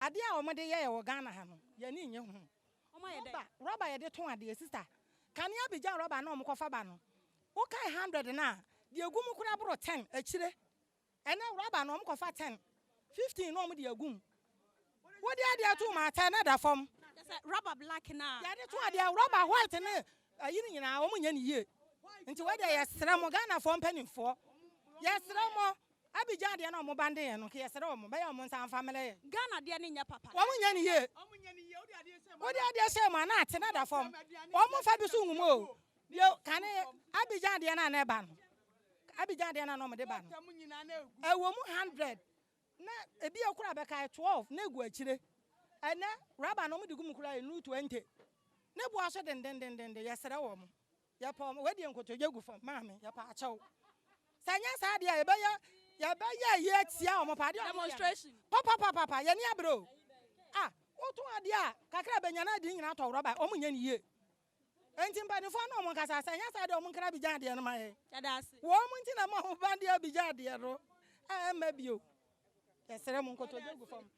ade a omo de ye wo Ghana ha no ye ni nye hu rubber ye de ton ade sister kan ya bija rubber na omo kofa ba no wo kai 100 na de egum kura bro 10 akire ene rubber na omo kofa 10 15 na omo de egum wo de ade to ma 10 na da fom rubber black na ya de to ade rubber white na ayi ni nyina omo nya ni ye nti wo de ye sra mo Ghana fo mpanimfo ye sra mo abija de na omo bande ye no ke ye sra omo be ye omo nsan family Ghana de ne nya papa omo nya ni ye wo de ade se mo na ate na da fom omo fa bi so nwum o yo kan abija de na ba no abija de na no mo de ba no e wo mu 100 na ebi ekura be kai 12 na egu akire ene rubber no mo de gum kura enu 20 ne bu aso den ye sra wo mo ya pa we de nkoto jegu fam maame ya pa achew sanya sa de ya be ye tia omo pa de demonstration papa ye ni abro otu ade a kakra be nyana de nyina to rubber omo nya ni ye enti mpa fo na omo kasa sanya sa de omo nkra bi jan de no ma ye wo omo nti na ma ho bande abi jan de ro ma bio ya sere mo nkoto jegu fam